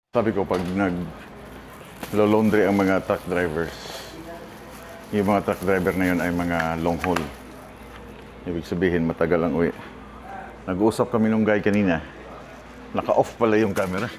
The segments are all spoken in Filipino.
Sabi ko, pag nag-laundry ang mga truck drivers, yung mga truck driver na yun ay mga long haul. Ibig sabihin, matagal ang uwi. Nag-uusap kami nung guy kanina. Naka-off pala yung camera.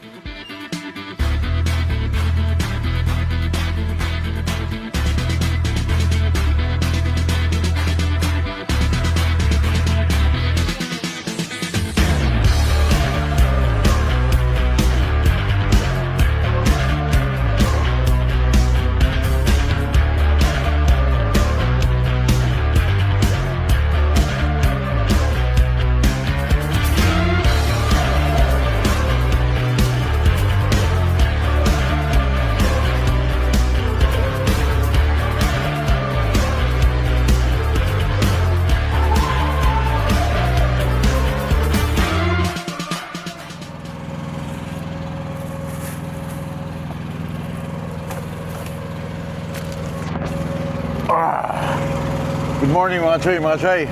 Good morning mga chay.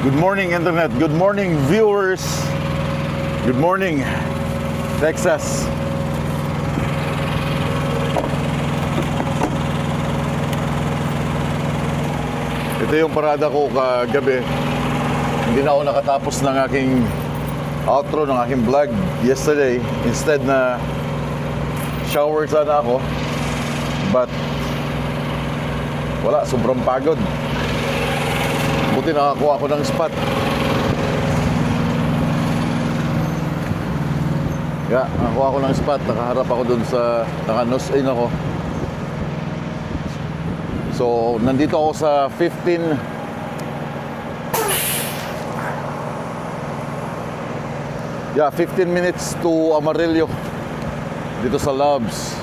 Good morning internet. Good morning viewers. Good morning Texas. Ito yung parada ko kagabi. Hindi na ako nakatapos ng aking outro, ng aking vlog yesterday. Instead na shower sana ako. But wala, sobrang pagod. Buti nakakuha ako ng spot. Nakakuha ako ng spot. Nakaharap ako dun sa naka-nose in ako. So, nandito ako sa 15 minutes to Amarillo. Dito sa Loves.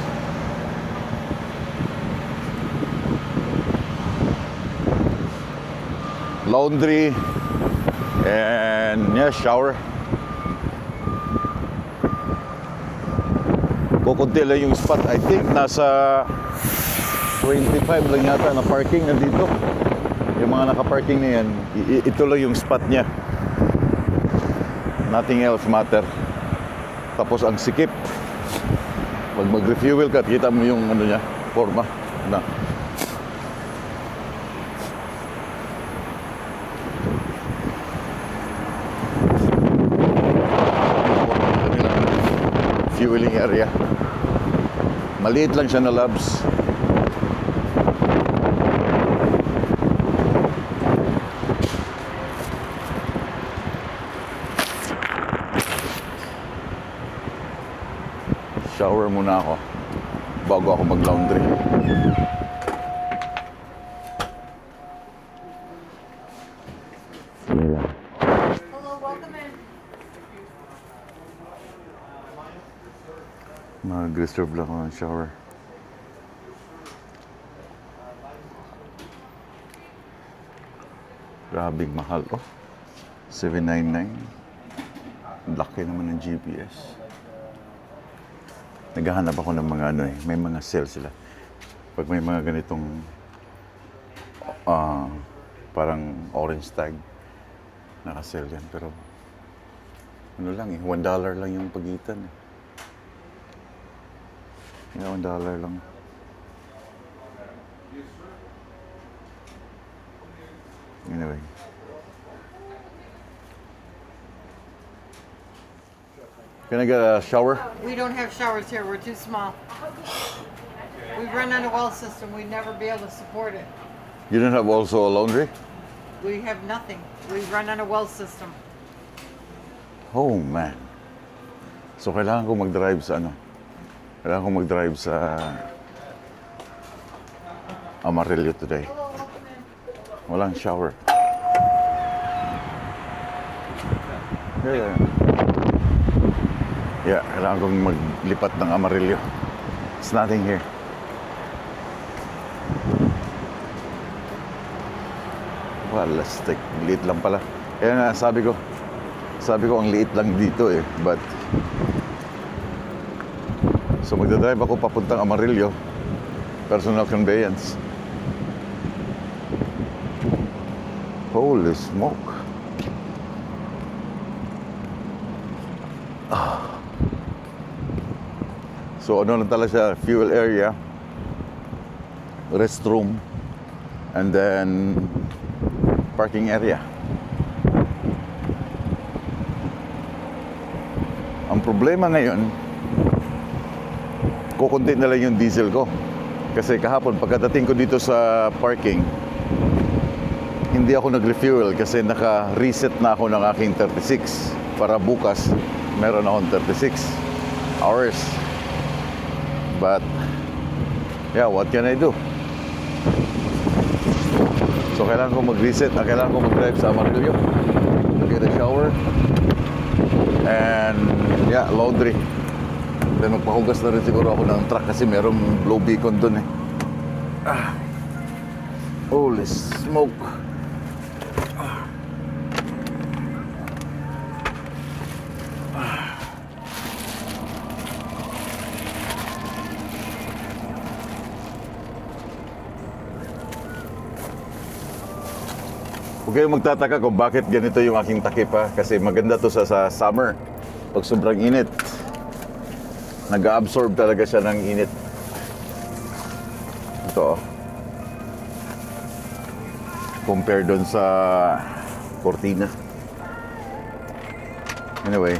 Laundry and shower. Kukunti lang yung spot. I think nasa 25 lang yata na parking nandito. Yung mga naka-parking na yan, ito lang yung spot niya. Nothing else matter. Tapos ang sikip. Pag mag-refuel ka, kita mo yung ano niya, forma na. Fueling area. Maliit lang siya na labs. Shower muna ako bago ako mag-laundry. Hello, welcome in. Mag-reserve lang ako ng shower. Grabing mahal. Oh, $799. Laki naman ng GPS. Naghahanap ako ng mga ano eh. May mga sale sila. Pag may mga ganitong parang orange tag, naka-sale yan. Pero ano lang eh, $1 lang yung pagitan eh. $1 lang. Anyway. Can I get a shower? We don't have showers here. We're too small. We run on a well system. We'd never be able to support it. You don't have also a laundry? We have nothing. We run on a well system. Oh man. So kailangan ko mag-drive sa ano? Kailangan ko mag-drive sa Amarillo today. Hello, welcome in. Walang shower. Yeah, kailangan kong maglipat ng Amarillo. It's nothing here. Walastik. Liit lang pala. Kaya nga, sabi ko ang liit lang dito eh. But so magdadrive ako papuntang Amarillo. Personal conveyance. Holy smoke. So ano lang talaga siya, fuel area, restroom, and then parking area. Ang problema ngayon, kukunti na lang yung diesel ko. Kasi kahapon, pagkadating ko dito sa parking, hindi ako nag-refuel kasi naka-reset na ako ng aking 36. Para bukas, meron akong 36 hours. But, yeah, what can I do? So, kailangan ko mag-reset. Kailangan ko mag-drive sa Amarillo. Get a shower. And, yeah, laundry. Then magpahugas na rin siguro ako ng truck kasi merong blow beacon dun eh. Holy smoke. Huwag kayong magtataka kung bakit ganito yung aking takip ha. Kasi maganda to sa summer. Pag sobrang init, nag-absorb talaga siya ng init. Ito oh. Compare doon sa Cortina. Anyway.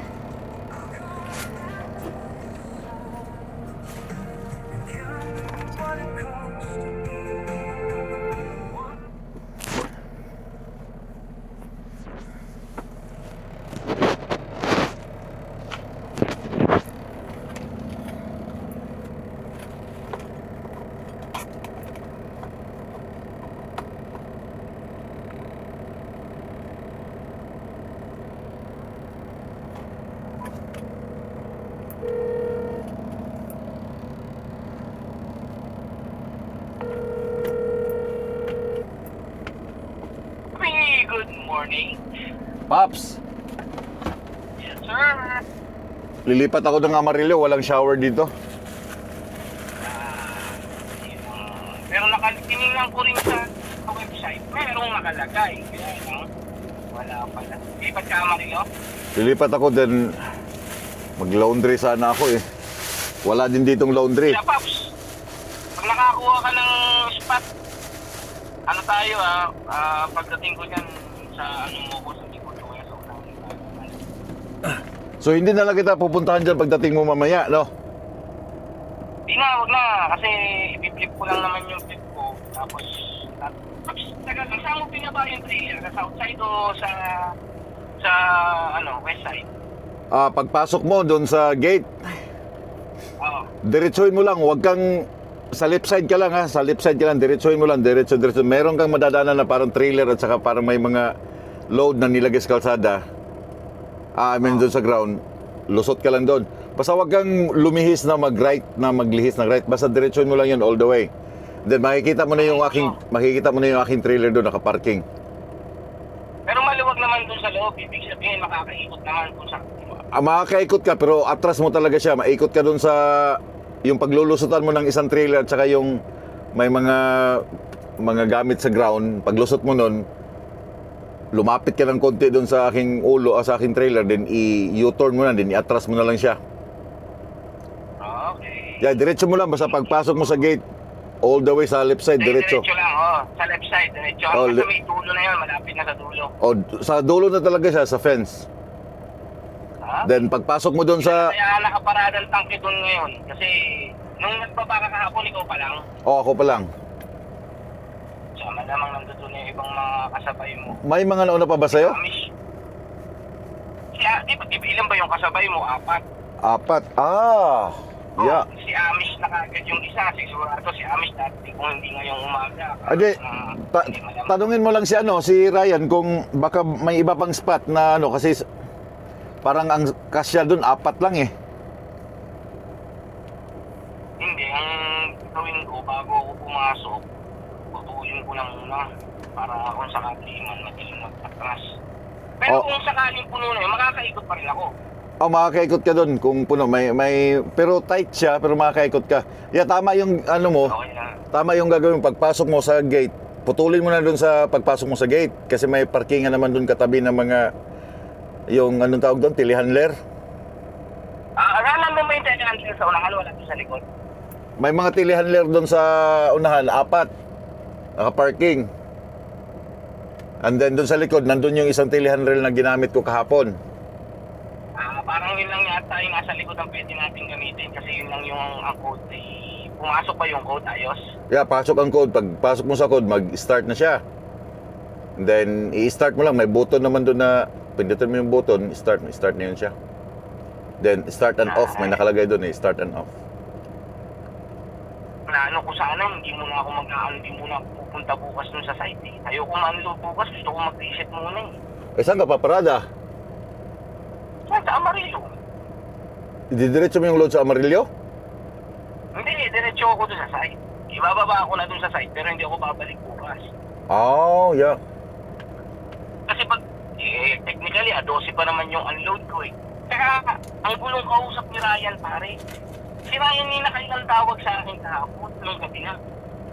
Good morning. Paps, Yes, sir. lilipat ako ng Amarillo. Walang shower dito. Pero tinignan ko rin sa website, merong nakalagay. Kaya lang, wala pala. Lipat ka, Amarillo? Lilipat ako din. Mag-laundry sana ako eh. Wala din ditong laundry. Kaya, Paps, pag nakakuha ka ng spot, ano tayo pagdating ko dyan sa ano mo ko sa likod ko kaya sa unang So hindi na lang kita pupuntahan dyan pagdating mo mamaya, no? Di na, wag na. Kasi i-flip ko lang naman yung flip ko. Tapos, taga lang, saan mo pinaba yung trailer? Sa south side o sa west side? Pagpasok mo doon sa gate, Oo. diretsuhin mo lang. Huwag kang sa left side ka lang ha. Sa left side ka lang, diretsuhin mo lang. Diretso. Meron kang madadaanan na parang trailer at saka parang may mga load na nilagay sa kalsada. Doon sa ground. Lusot ka lang doon. Basta huwag kang lumihis na mag-right, na maglihis ng right. Basta diretsuhin mo lang yun all the way. Then makikita mo na yung aking trailer doon nakaparking. Pero maluwag naman dun sa loob. Ibig sabihin, makakaikot naman kung sa... Makakaikot ka pero atras mo talaga siya. Maikot ka doon sa yung paglulusutan mo ng isang trailer at saka yung may mga gamit sa ground. Paglusot mo nun, lumapit ka ng konti doon sa aking ulo, sa aking trailer, then i-U-turn mo na, then i-atras mo na lang siya. Okay. Yeah, diretso mo lang, basta pagpasok mo sa gate, all the way sa left side, diretso. Diretso lang, sa left side, diretso. Oh, Kasi may dulo na yun, malapit na sa dulo. Sa dulo na talaga siya, sa fence. Ha? Then pagpasok mo doon sa... Kaya nakaparada ang tangke doon ngayon. Kasi nung nagbaba ka kahapon, ikaw pa lang. Ako pa lang. So, malamang nandun yung ibang mga kasabay mo. May mga nauna pa ba sa'yo? Amish. Di ba ilan ba yung kasabay mo? 4. 4. Yeah. Si Amish na kagad yung isa. Sigurado si Amish dati kung hindi ngayong umaga. Ade, tanungin mo lang si Ryan kung baka may iba pang spot na kasi parang ang kasya doon 4 lang eh. Hindi, ang gawin ko bago ako pumasok, putuyin ko lang muna para kung sakali man madaling magtatras. Pero kung sakaling puno na yun, makakaikot pa rin ako. Makakaikot ka doon kung puno. May pero tight siya pero makakaikot ka. Yeah, tama yung mo. Okay na. Tama yung gagawin pagpasok mo sa gate. Putulin mo na doon sa pagpasok mo sa gate kasi may parkingan naman doon katabi ng mga yung anong tawag doon, telehandler. Alam mo ba yung telehandler sa unahan, wala doon sa likod. May mga telehandler doon sa unahan, 4. Naka-parking. And then doon sa likod, nandun yung isang telehandler na ginamit ko kahapon. Parang yun lang yata yung nasa likod ang pwede natin gamitin kasi yun lang yung ang code. Pumasok pa yung code, ayos. Yeah, pasok ang code. Pag pasok mo sa code, mag-start na siya. And then, i-start mo lang. May button naman doon na, pindutin mo yung button, start na yun siya. Then, start and off. May nakalagay doon start and off. Plano ko sana, hindi muna ako hindi muna ako pupunta bukas dun sa site eh. Ayoko man-load bukas, gusto ko mag-reset muna eh. Saan ka paparada? Saan? Sa Amarillo. Ididiretso mo yung load sa Amarillo? Hindi, diretso ako dun sa site. Ibababa ako na dun sa site, pero hindi ako babalik bukas. Oh, yeah. Kasi pag, technically, 12 pa naman yung unload ko eh. Kaya, ang gulong kausap ni Ryan, pare. Si Ryan ni nakailang tawag sa akin kahapon, nung gabi na.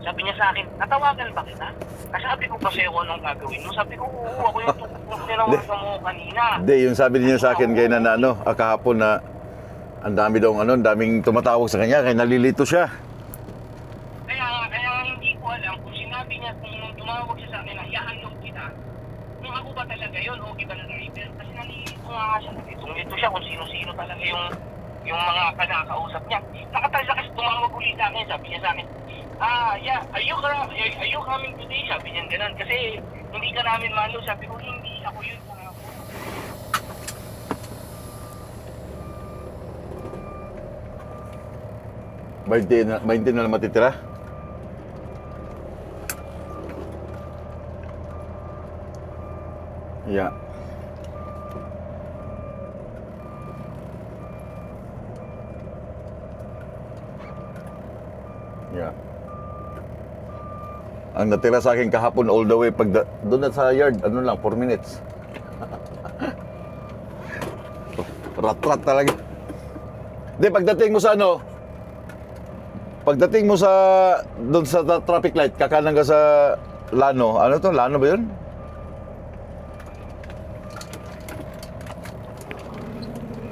Sabi niya sa akin, natawagan ba kita? Kasi sabi ko kasi ako anong gagawin mo. Sabi ko, oo, ako yung tinawagan mo kanina. Hindi, yung sabi niya sa akin kaya na ano, kahapon na ang dami daw ang daming tumatawag sa kanya, kaya nalilito siya. Kaya hindi ko alam kung sinabi niya, kung nung tumawag siya sa akin na i-unload kita, kung ako ba talaga yun o iba na driver. Kasi nalilito nga siya, nalilito siya kung sino-sino talaga yung mga kanakausap niya. Nakatalsa kasi tumawag ulit sa akin, sabi niya sa akin, yeah, are you coming today? Sabi niya ganun, kasi hindi ka namin malo. Sabi ko, hindi, ako yun. 20 na lang matitira. Yeah. Yeah. Ang natira sa akin kahapon all the way doon na sa yard, ano lang, 4 minutes. Rat-rat talaga. Hindi, pagdating mo sa doon sa traffic light, kakanan ka sa Lano. Ano to? Lano ba yun?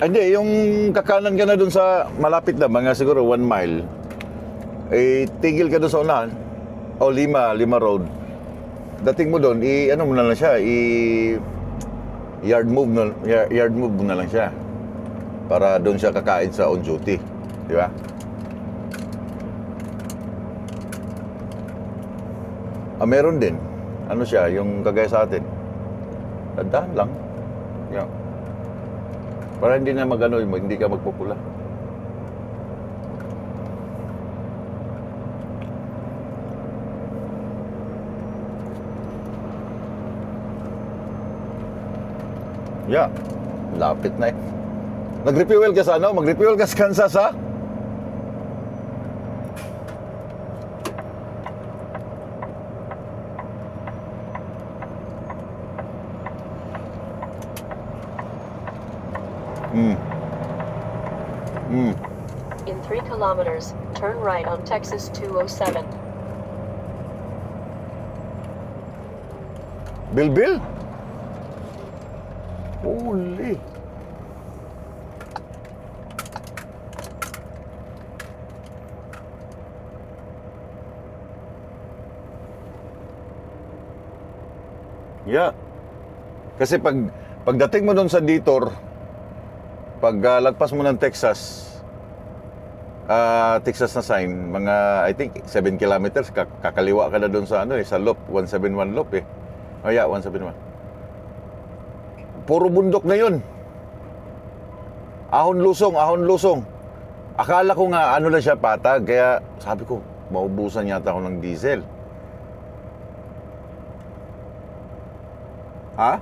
Hindi, yung kakanan ka na doon sa malapit na, mga siguro 1 mile. Tigil ka doon sa unahan. O, Lima Road. Dating mo doon, ano mo na lang siya, yard move mo na lang siya. Para doon siya kakain sa on duty. Di ba? Meron din. Ano siya, yung kagaya sa atin. Tandaan lang. Yeah. Para hindi na hindi ka magpupula. Yeah. Lapit na eh. Nag-refuel ka sa ano? Mag-refuel ka sa Kansas, ha? In 3 kilometers, turn right on Texas 207. Bill? Holy. Yeah. Kasi pagdating mo doon sa detour, lagpas mo ng Texas na sign, mga I think 7 kilometers, kakaliwa ka na doon sa sa loop, 171 loop eh. Oh yeah, 171. Puro bundok na yun. Ahon lusong. Akala ko nga ano lang siya patag, kaya sabi ko, maubusan yata ako ng diesel. Ha?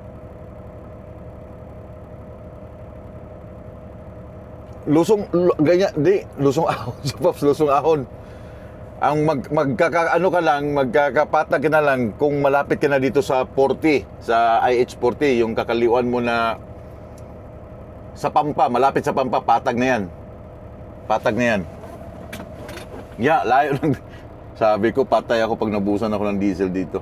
Lusong ahon. Pops, lusong ahon. Ang magkakapatag ka na lang kung malapit ka na dito sa 40, sa IH40, yung kakaliwan mo na sa Pampa, malapit sa Pampa, patag na yan. Yeah, layo lang. Sabi ko, patay ako pag nabusan ako ng diesel dito.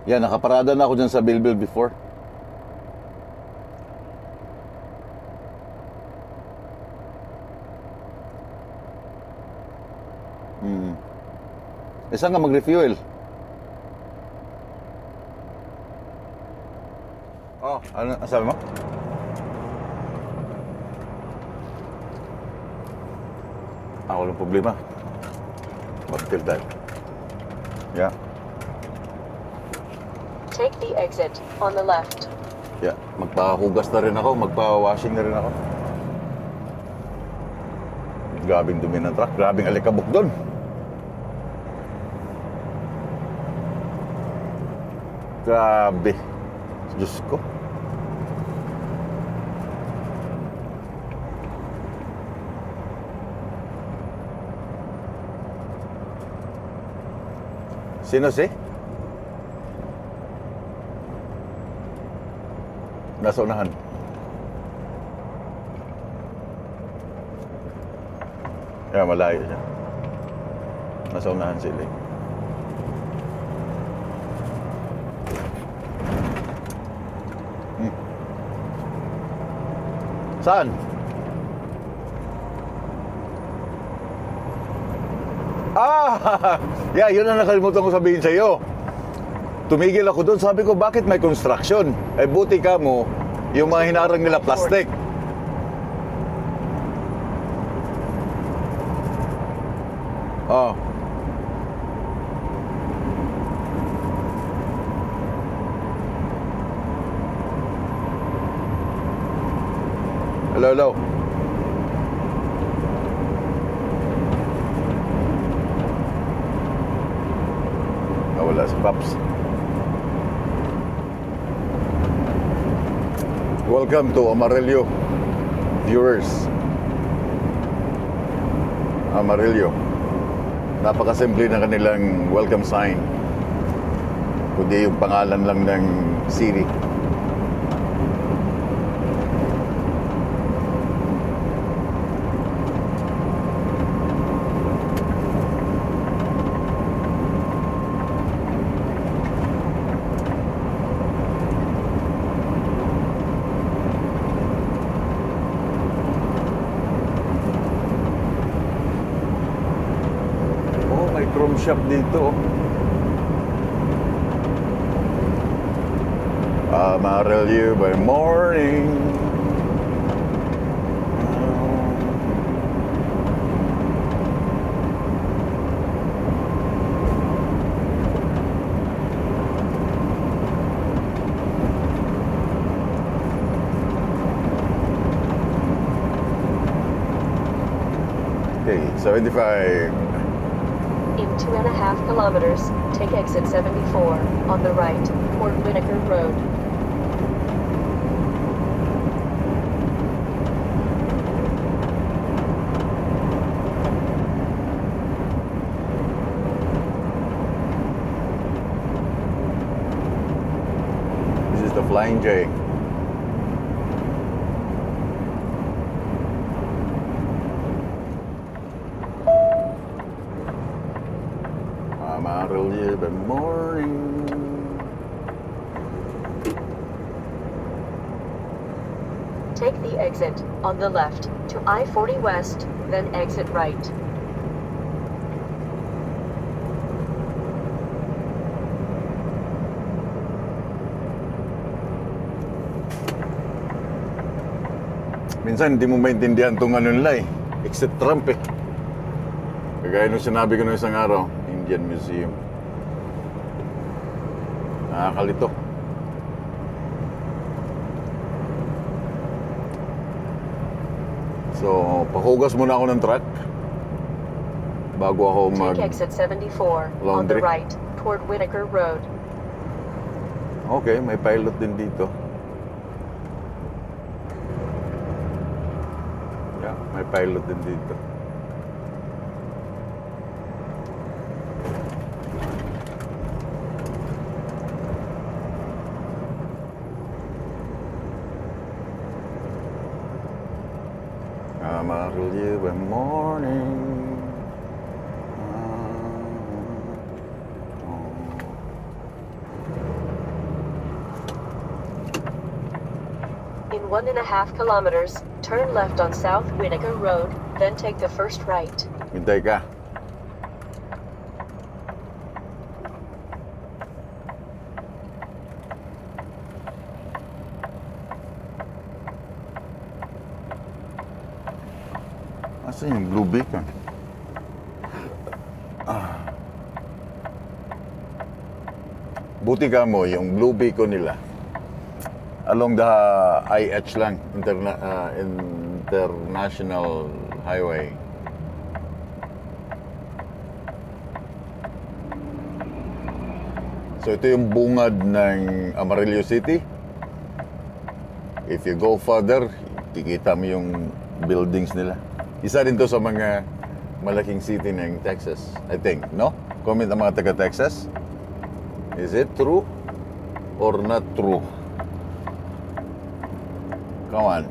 Yan, nakaparada na ako dyan sa Bilbil before. Saan ka mag-refuel? Oh, ano sabi mo? Walang problema. Mag-fill tayo. Yeah. Take the exit on the left. Yeah. Magpahugas na rin ako. Magpa-washing na rin ako. Grabing dumi ng truck. Grabing alikabok doon. Grabe. Diyos ko. Sino si? Nasa unahan. Yeah, malayo siya. Nasa unahan sila eh. Saan? Yeah, yun ang nakalimutan ko sabihin sa iyo. Tumigil ako doon, sabi ko, bakit may construction? Eh, buti ka mo, yung mga hinarang nila plastic. Oh. Hello, hello. Nawala si Paps. Welcome to Amarillo viewers. Amarillo. Napakasimple ng kanilang welcome sign. Kundi yung pangalan lang ng city. Chrome shop dito. Amarillo by morning. Okay, 75. In 2.5 kilometers, take exit 74 on the right, Port Whitaker Road. This is the Flying J. Amarillo by morning. Take the exit on the left to I-40 West, then exit right. Minsan hindi mo maintindihan itong ano nila eh. Exit Trump eh. Kagaya nung sinabi ko nung isang araw, Indian Museum. Nakakalito. So, pahugas muna ako ng truck bago ako Take exit 74 on the laundry. right, Port Whitaker Road. Okay, may pilot din dito. Yeah, may pilot din dito. Amarillo by morning. In 1.5 kilometers, turn left on South Whitaker Road, then take the first right. Hintay ka. Asan yung blue beacon? Buti ka mo, yung blue beacon nila along the IH lang, International Highway. So ito yung bungad ng Amarillo City. If you go further, kikita mo yung buildings nila. Isa rin to sa mga malaking city ng Texas, I think, no? Comment ang mga taga-Texas. Is it true or not true? Come on.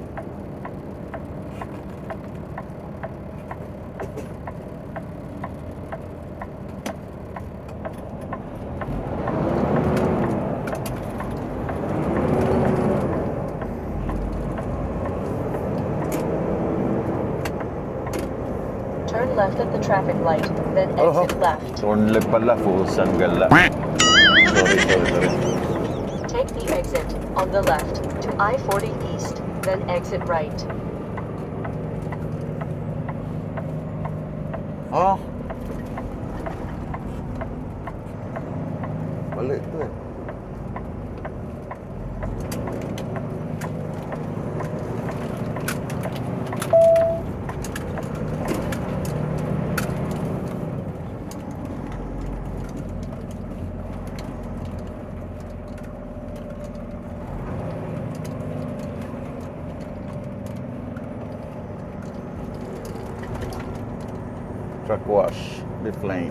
Turn left at the traffic light, then exit left. Turn left pala, full-san gala. Sorry. Take the exit on the left to I-40 East, then exit right. Oh. Balik to eh. Truck wash, lift lane.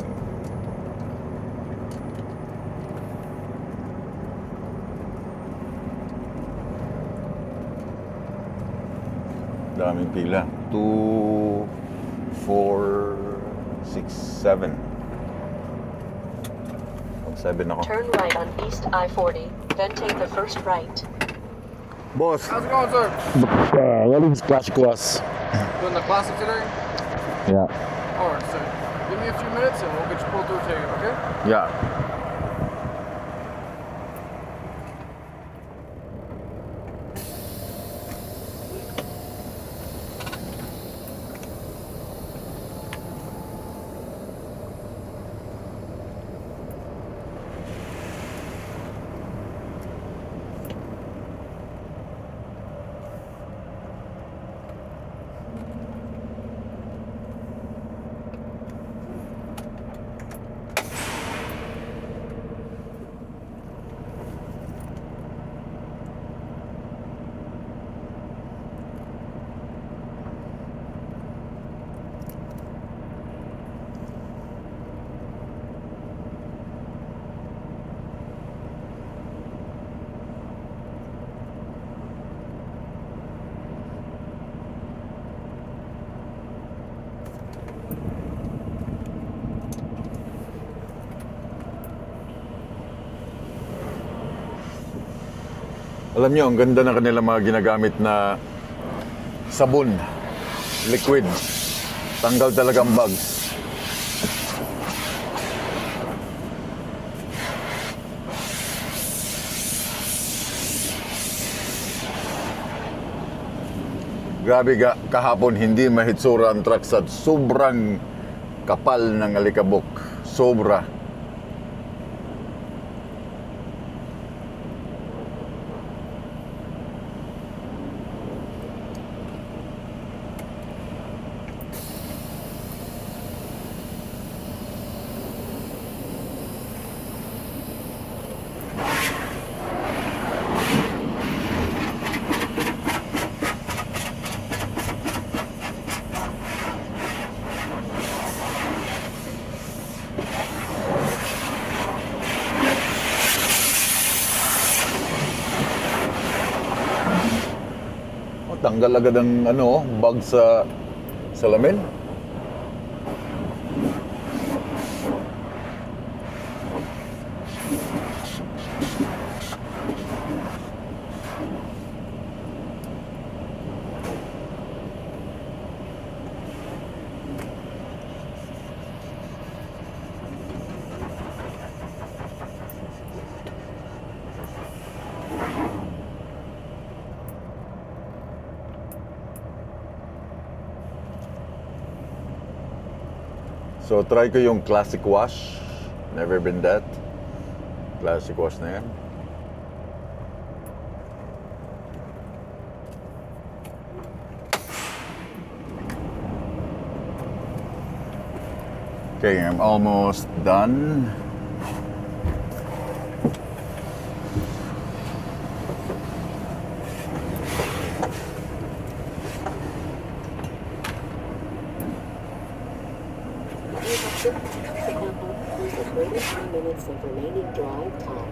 Daming pila. 2, 4, 6, 7. 7 ako. Turn right on East I-40, then take the first right. Boss, How's it going, sir? what is Clash Quas? Doing the classic today? Yeah. Alright, sir. Give me a few minutes and we'll get you pulled through a ticket, okay? Yeah. Alam nyo, ang ganda ng kanilang mga ginagamit na sabon, liquid. Tanggal talaga ang bugs. Grabe kahapon, hindi mahitsura ang truck sa sobrang kapal ng alikabok. Sobra. Tanggal agad ang bug sa salamin. So, try ko yung classic wash. Never been that. Classic wash na yan. Okay, I'm almost done. Minutes of remaining drive time.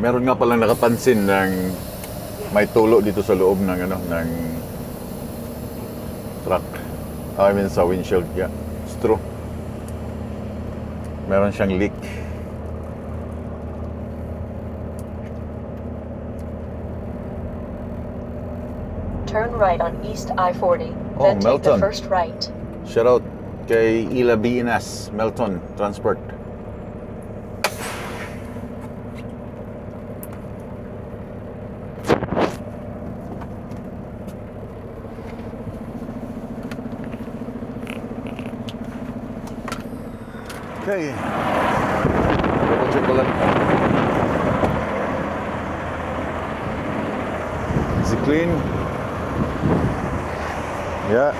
Meron nga palang nakapansin ng may tulo dito sa loob ng ng truck. I mean sa windshield. Yeah, it's true. Meron siyang leak. Turn right on East I-40. Oh, Then take the Melton. first right. Shout out kay Ila Binas, Melton Transport. Okay. Double check ko lang. Is it clean? Yeah.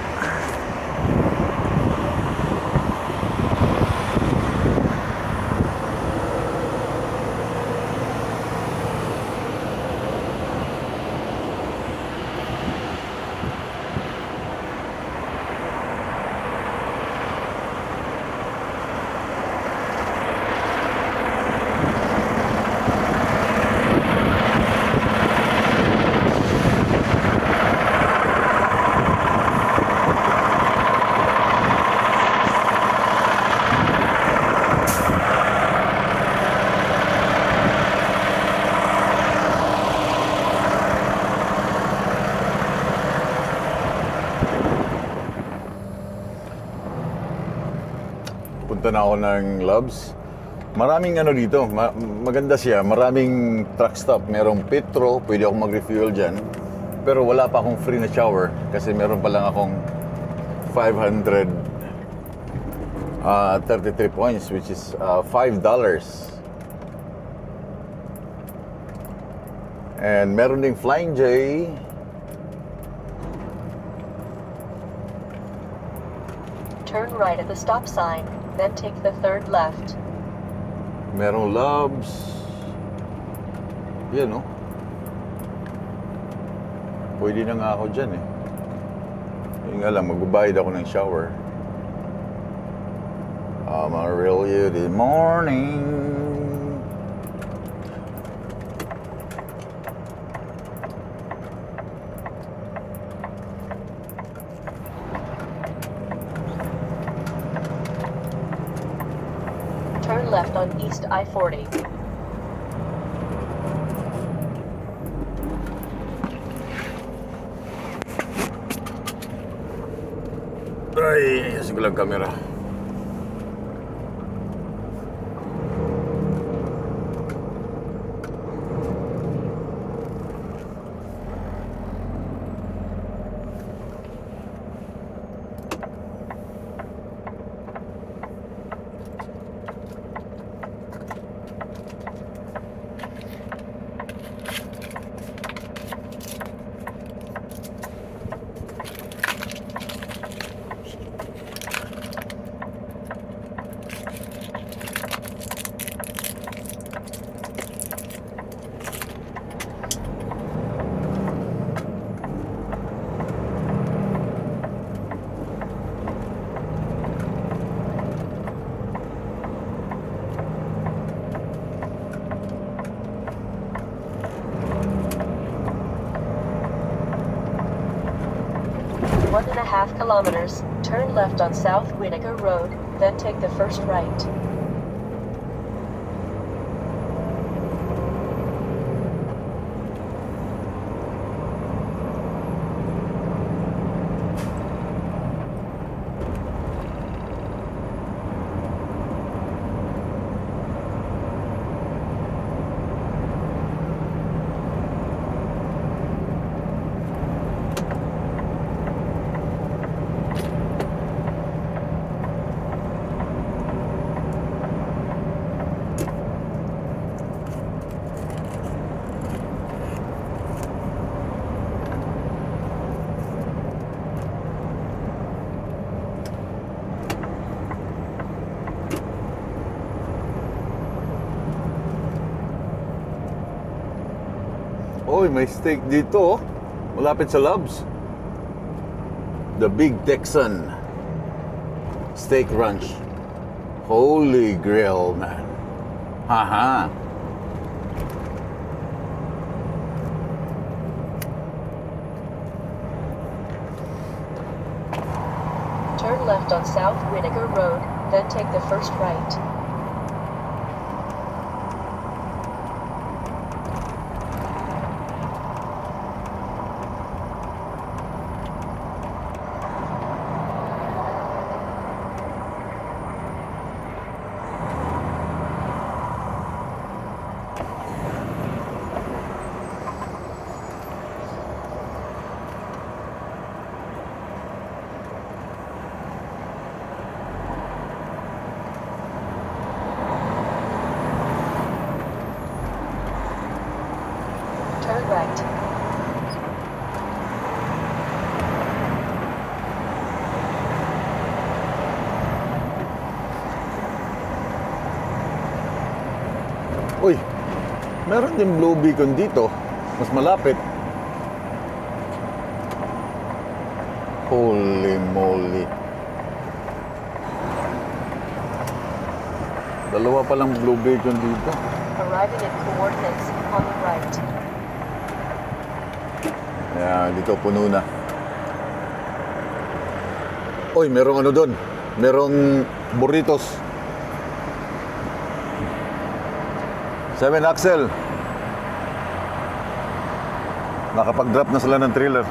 Punta na ako ng Loves. Maraming dito, maganda siya. Maraming truck stop. Merong Petro, pwede akong mag-refuel dyan. Pero wala pa akong free na shower kasi meron pa lang akong 533 points, which is $5. And meron ding Flying J. Turn right at the stop sign. Then take the third left. Merong Loves. Yan, no? Pwede na nga ako dyan, eh. Yun nga lang, magbabayad ako ng shower. I'm a real you this morning. Turn left on East I-40. Ay, ayusin ko lang camera. 2.5 kilometers, turn left on South Winnegar Road, then take the first right. Oy, may steak dito, oh. Malapit sa Loves. The Big Texan Steak Ranch. Holy Grail, man. Haha. Turn left on South Winnegar Road, then take the first right. Turn right. Uy, meron din Blue Beacon dito. Mas malapit. Holy moly. Dalawa palang Blue Beacon dito. Arriving at coordinates on the right. Ayan, dito puno na. Uy, merong ano doon. Merong burritos. 7 Axel. Nakapag-drop na sila ng trailer.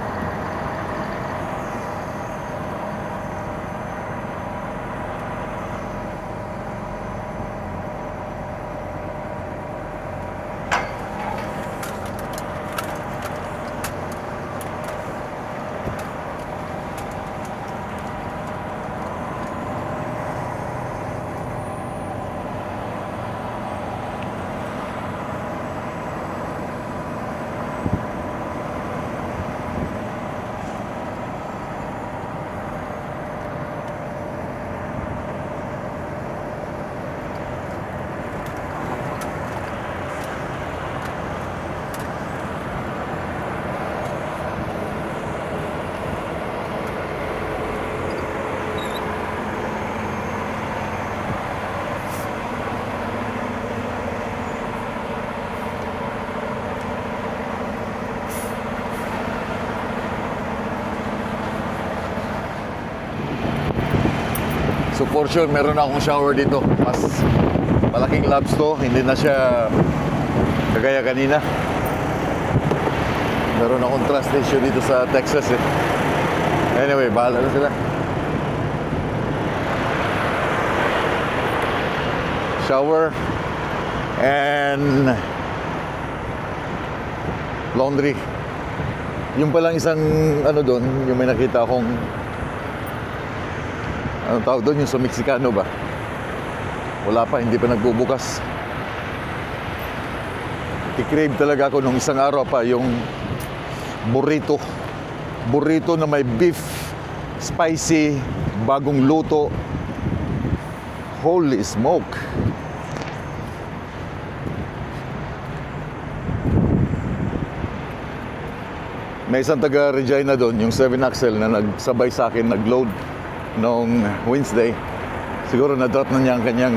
So for sure, meron akong shower dito. Mas malaking labs to. Hindi na siya kagaya kanina. Meron akong trust issue dito sa Texas eh. Anyway, bahala na sila. Shower and laundry. Yung palang isang ano doon, yung may nakita akong anong tawag doon, yung sa Mexicano ba? Wala pa, hindi pa nagbubukas. I-crave talaga ako nung isang araw pa yung burrito. Burrito na may beef, spicy, bagong luto. Holy smoke! May isang taga Regina doon, yung 7 Axel na nagsabay sa akin, nag-load noong Wednesday. Siguro na-drop na niya ang kanyang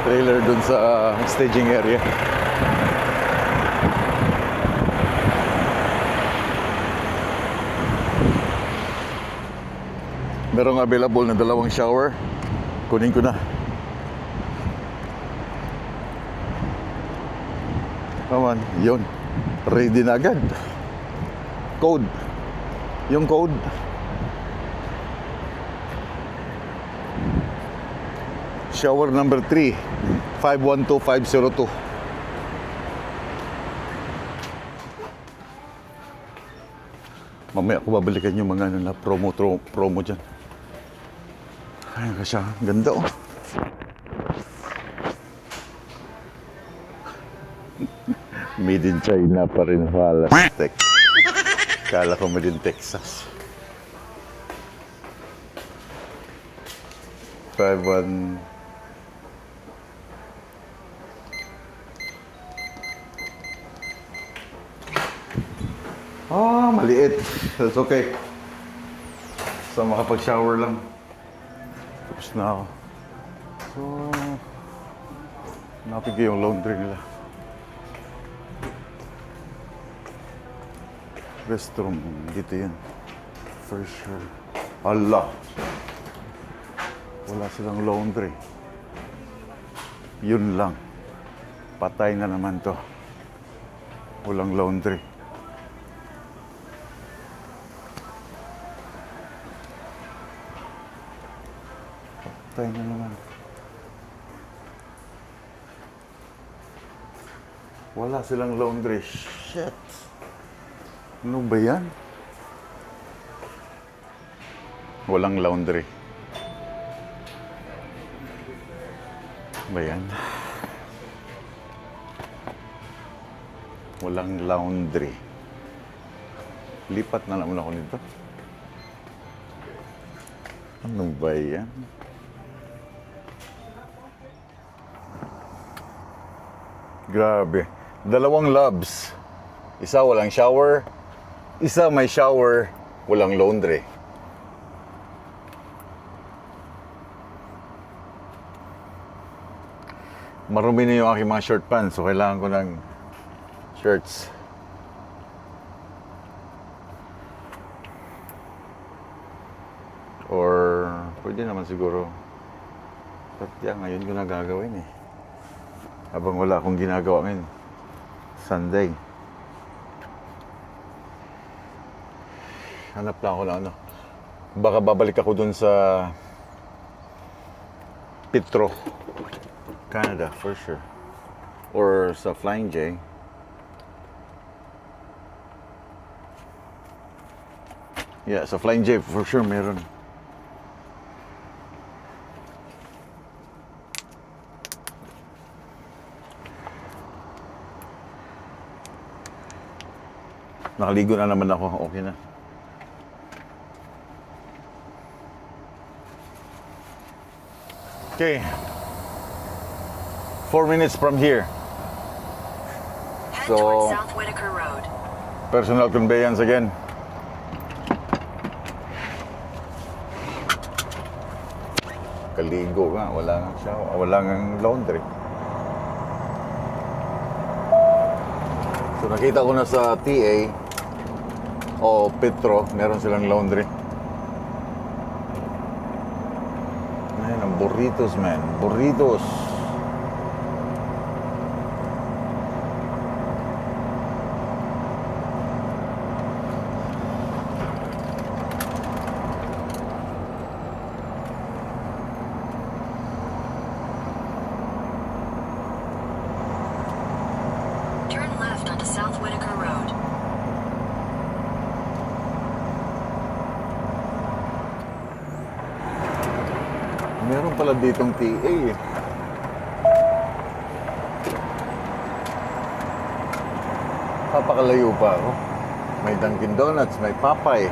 trailer dun sa staging area. Merong available na dalawang shower. Kunin ko na. Naman, yun. Ready na agad. Code. Yung code. Shower number 3. 512502. Mamaya ako babalikan yung mga ano na promo dyan. Ay, kasi ganda oh. Made in China pa rin pala. Kala ko made in Texas. 51. Ah, maliit. That's okay. So, makapag-shower lang. Tapos na ako. So, hanapin ko yung laundry nila. Restroom. Dito yan. For sure. Allah! Wala silang laundry. Yun lang. Patay na naman to. Walang laundry. Patay na naman. Wala silang laundry. Shit. Ano ba yan? Walang laundry. Ba yan? Walang laundry. Lipat na naman ako nito. Ano ba yan? Grabe. Dalawang labs. Isa walang shower. Isa may shower. Walang laundry. Marumi na yung aking mga short pants. So kailangan ko ng shirts. Or pwede naman siguro. But yan, ngayon ko na gagawin eh. Habang wala akong ginagawa ngayon. Sunday. Hanap lang ako na ano. Baka babalik ako dun sa Petro, Canada, for sure. Or sa Flying J. Yeah, sa Flying J, for sure meron. Nakaligo na naman ako. Okay na. Okay. 4 minutes from here. Head So, towards South Whitaker Road. personal conveyance again. Kaligo nga. Wala nga shower. Wala nga laundry. So, nakita ko na sa TA o Petro, meron silang laundry. Man, ang burritos, man. Burritos. Turn left onto South Whitaker Road. Meron pala ditong TA eh. Papakalayo pa ako. May Dunkin Donuts, may Popeye.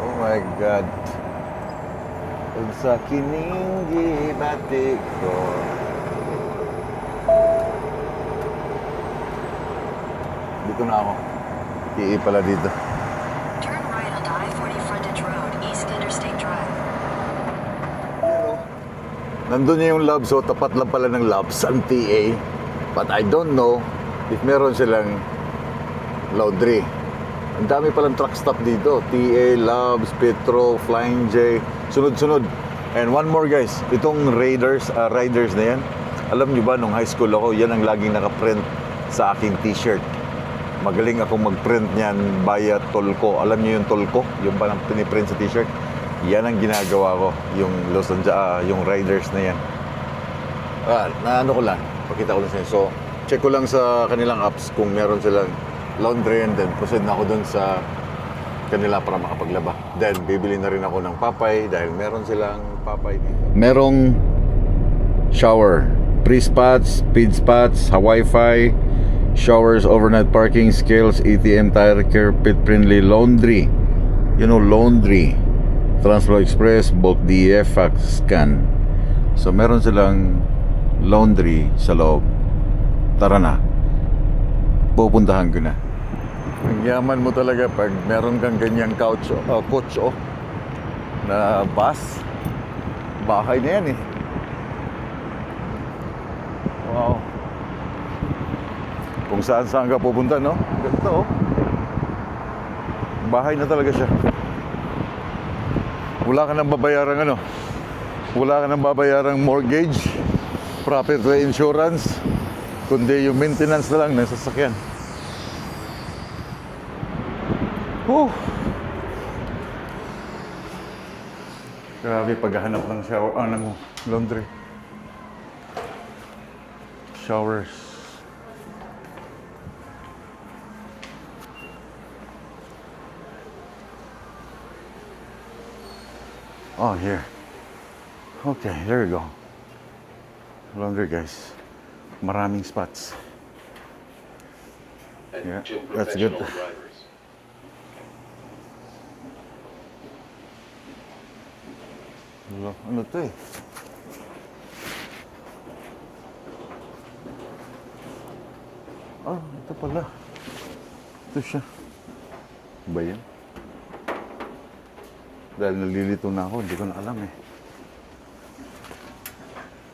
Oh my God. Pag sa kiningi batik ko. Dito na ako. TA pala dito. Turn right onto I-40 Frontage Road, East Interstate Drive. Nandun niya yung labs, so tapat lang pala ng labs ang TA. But I don't know if meron silang laundry. Ang dami palang truck stop dito. TA, Loves, Petro, Flying J. Sunod-sunod. And one more guys. Itong riders na yan. Alam nyo ba, nung high school ako, yan ang laging nakaprint sa aking t-shirt. Magaling akong mag-print niyan via Tolko. Alam niyo yung Tolko? Yung parang piniprint sa t-shirt. Yan ang ginagawa ko. Yung Los Angeles, yung riders na yan. Naano ko lang. Pakita ko lang sa inyo. So, check ko lang sa kanilang apps kung meron silang laundry and then proceed na ako dun sa kanila para makapaglaba. Then, bibili na rin ako ng Papay dahil meron silang Papay dito. Merong shower. Pre-spots, speed spots, Wi-Fi, showers, overnight parking, scales, ATM, tire care, pet-friendly, laundry. You know, laundry. Transflow Express, bulk DEF, fax scan. So, meron silang laundry sa loob. Tara na. Pupuntahan ko na. Ang yaman mo talaga pag meron kang ganyang coach na bus. Bahay na yan eh. Wow. Kung saan ka pupunta, no? Ganito, oh. Bahay na talaga siya. Wala ka nang babayarang ano? Wala ka nang babayarang mortgage, property insurance, kundi yung maintenance na lang ng sasakyan. Grabe paghahanap ng shower, ng laundry. Showers. Oh, here. Okay, there you go. Laundry, guys. Maraming spots. Yeah, that's good. Ano to eh? Ito pala. Ito siya. Ba yan? Dahil nalilito na ako, hindi ko na alam eh.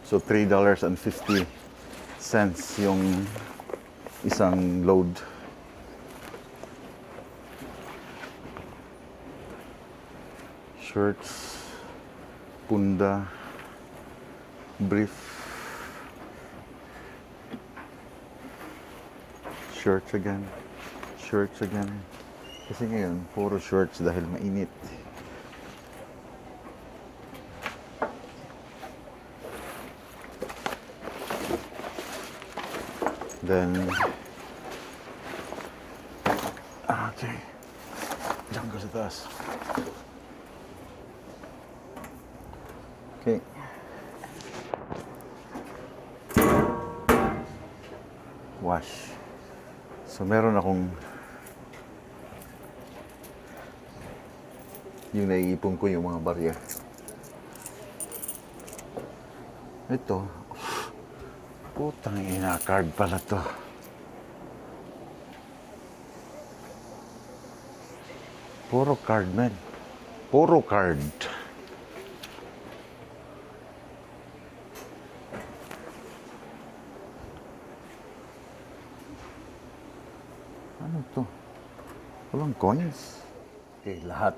So, $3.50 yung isang load. Shirts, punda, brief, shirts again. Kasi ngayon, puro shorts dahil mainit. Then, okay. Diyan ka sa taas. Okay. Wash. So, meron akong yung naiipon ko yung mga barya. Ito. Putang ina, card pala to. Puro card, man. Puro card. Ano to? Walang coins. Okay, lahat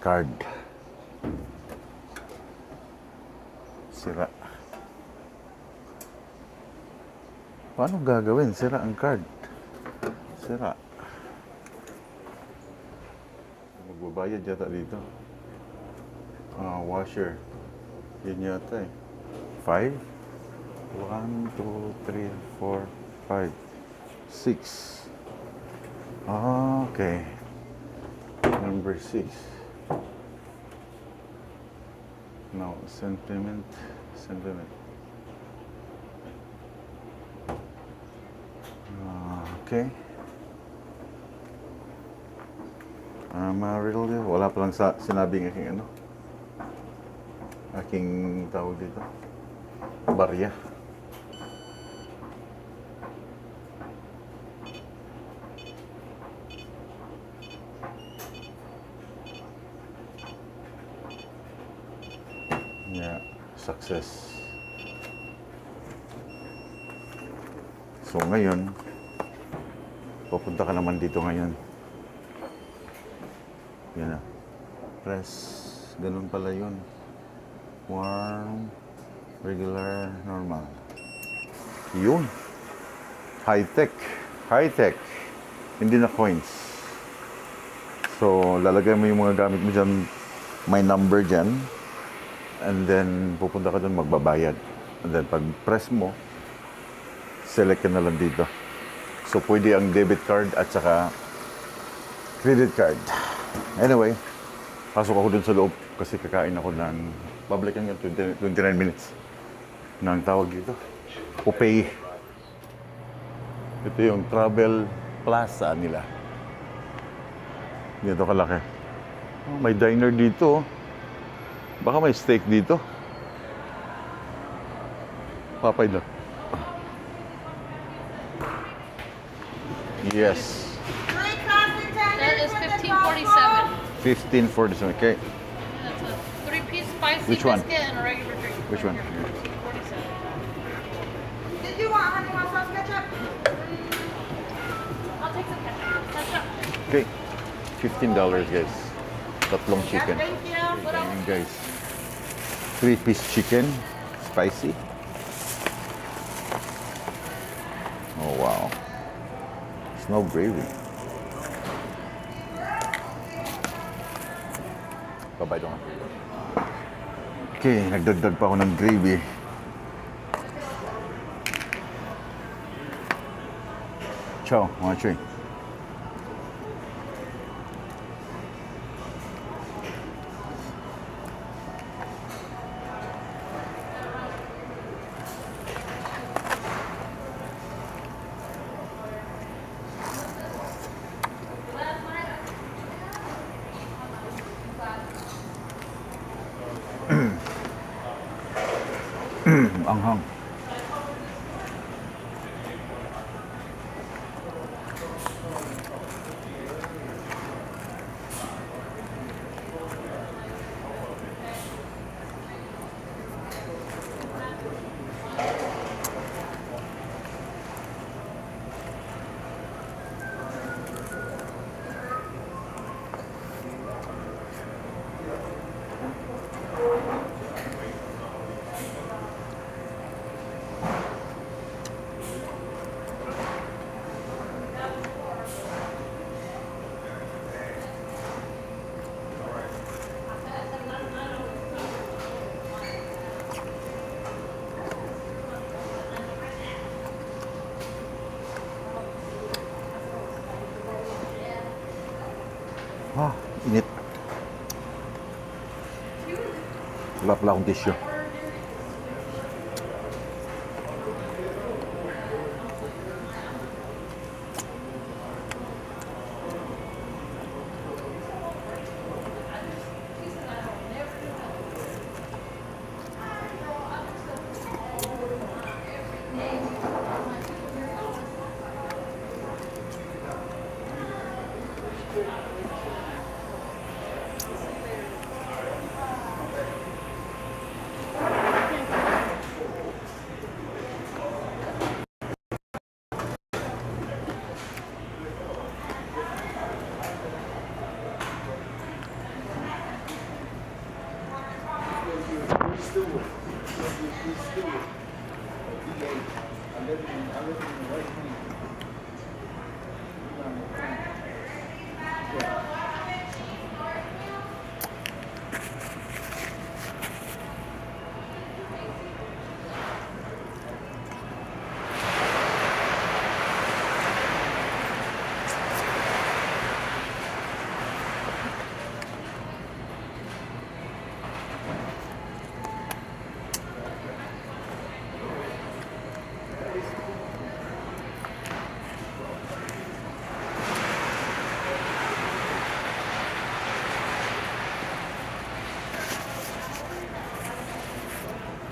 card. Sira. Paano gagawin? Sira ang card. Sira. Magbabayad yata dito. Washer. Yan yata eh. 5? 1, 2, 3, 4, 5, 6. Okay. Number 6. No, sentiment. Okay. Really, wala pa lang sinabing aking ano. Aking tawag dito. Barya. Yeah, success. So ngayon, pupunta ka naman dito ngayon. Yan na. Press. Ganun pala yun. Warm, regular, normal. Yun. High-tech. High-tech. Hindi na coins. So, lalagay mo yung mga gamit mo dyan. May number dyan. And then, pupunta ka dun, magbabayad. And then, pag press mo, select ka na lang dito. So, pwede ang debit card at saka credit card. Anyway, pasok ako dun sa loob kasi kakain ako ng babalikan yung 29 minutes ng tawag dito. Popeye. Ito yung travel plaza nila. Dito kalaki. Oh, may diner dito. Baka may steak dito. Papay na. Yes. That is 1547. 1547. Okay. That's a 3-piece spicy Which one? biscuit and a regular drink. Which one? 1547. Did you want honey mustard ketchup? I'll take some ketchup. Okay. $15 guys. Tatlong chicken. Thank you. Ayan guys. 3-piece chicken. Spicy. Oh wow. It's no gravy. Babay doon. Okay, nagdagdag pa ako ng gravy. Ciao, mga choy. Anghang. Ah, init. Wala pala akong tissue.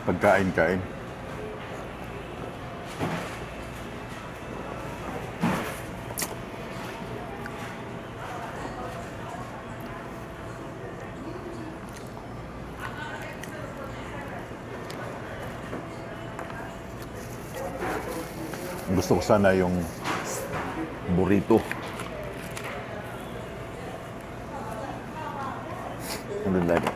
Pagkain-kain. Gusto ko sana yung burrito. nandun lagi.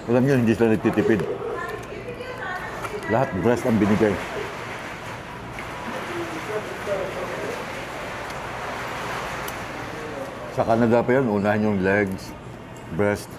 Alam nyo, hindi sila nagtitipid. Lahat breast ang binigay. Sa Canada pa yan, unahin yung legs, breast.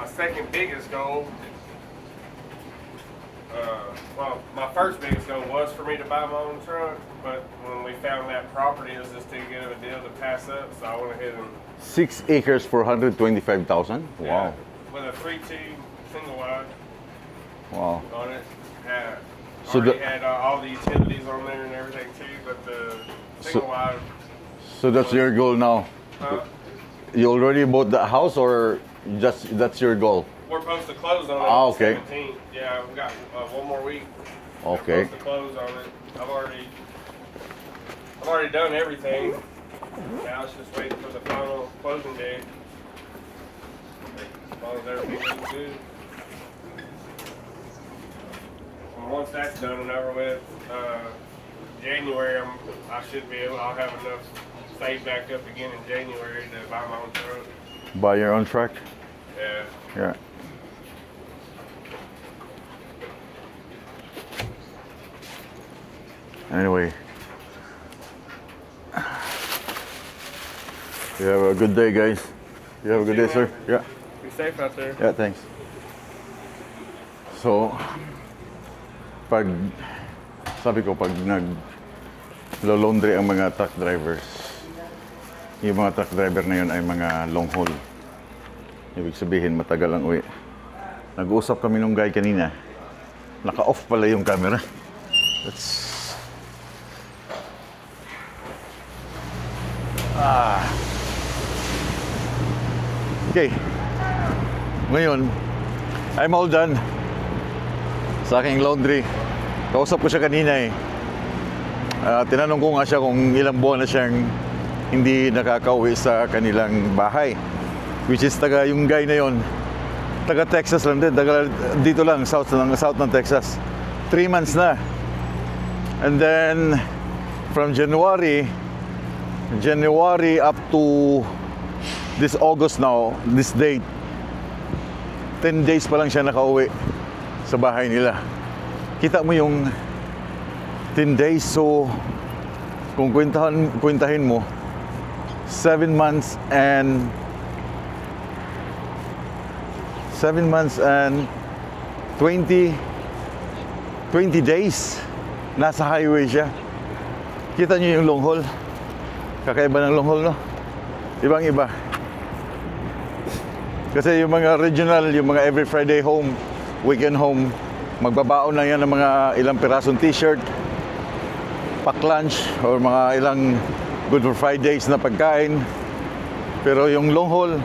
My second biggest goal, well, my first biggest goal was for me to buy my own truck, but when we found that property, it was just too good of a deal to pass up, so I went ahead and 6 acres for 125,000? Wow. yeah, with a 3-2 single wide Wow. on it. Had, So already the- had all the utilities on there and everything too, but the single wide, So that's your goal now? You already bought the house or just that's your goal? we're supposed to close on it Ah, on okay. the 17th. Yeah, we've got one more week. Okay. We're supposed to close on it. I've already done everything. Now it's just waiting for the final closing date. As long as everything goes good. And once that's done and over with, January I should be able. I'll have enough saved back up again in January to buy my own truck. Buy your own truck? Yeah. Yeah. Anyway. You have a good day, guys. You have a good day, sir. Yeah. Be safe out there. Yeah, thanks. So, sabi ko, pag nag-laundry ang mga truck drivers, yung mga truck driver na yun ay mga long haul. Ibig sabihin, matagal ang uwi. Nag-uusap kami nung guy kanina. Naka-off pala yung camera. Okay. Ngayon, I'm all done sa aking laundry. Kausap ko siya kanina eh. Tinanong ko nga siya kung ilang buwan na siyang hindi nakakauwi sa kanilang bahay. Which is yung guy na yon, taga Texas lang din, dito lang, south ng Texas. 3 months na. And then, from January up to this August now, this date, 10 days pa lang siya nakauwi sa bahay nila. Kita mo yung 10 days, so kung kwentahin mo, 7 months and 20 days nasa highway siya. Kita niyo yung long haul. Kakaiba ng long haul, no? Ibang iba. Kasi yung mga regional, yung mga every Friday home, weekend home, magbabaon na yan ng mga ilang pirasong t-shirt, pack lunch, or mga ilang good for Fridays na pagkain. Pero yung long haul,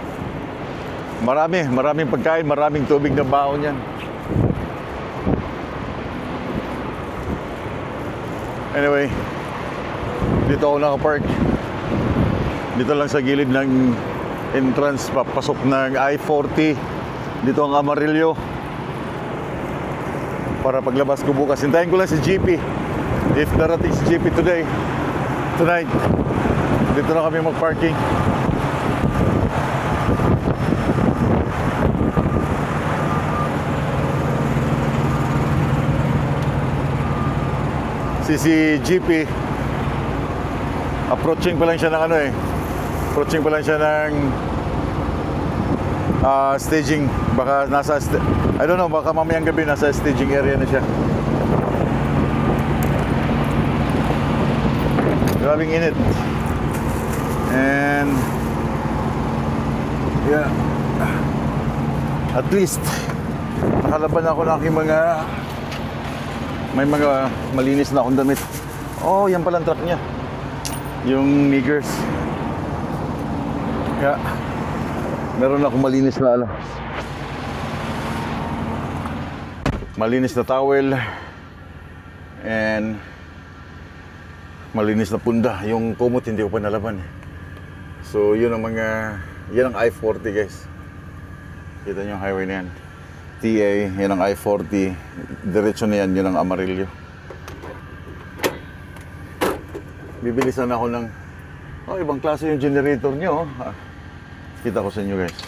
maraming pagkain, maraming tubig na baon yan. Anyway, dito ako nakapark. Dito lang sa gilid ng entrance papasok ng I-40. Dito ang Amarillo. Para paglabas ko bukas, hintayin ko lang si GP. If darating si GP tonight, dito na kami mag-parking. si GP. Approaching pa lang siya ng ano eh. Approaching pa lang siya ng staging. Baka nasa, I don't know, baka mamayang gabi nasa staging area na siya. Grabing init. And yeah, at least nakalaban ako ng aking may mga malinis na akong damit. Oh, yan pala ang truck niya, yung Niggers. Yeah, meron akong malinis na malinis na towel and malinis na punda. Yung kumot hindi ko pa nalaban. So yun ang yan ang I-40 guys. Kita nyo yung highway na yan. TA, yan ang I-40. Diretso na yan, yun ang Amarillo. Bibilisan ako ng ibang klase yung generator nyo. Kita ko sa inyo guys.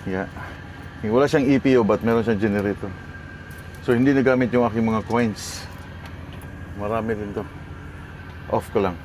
Yeah. Wala siyang EPO but meron siyang generator. So hindi nagamit yung aking mga coins. Marami rin to. Off ko lang.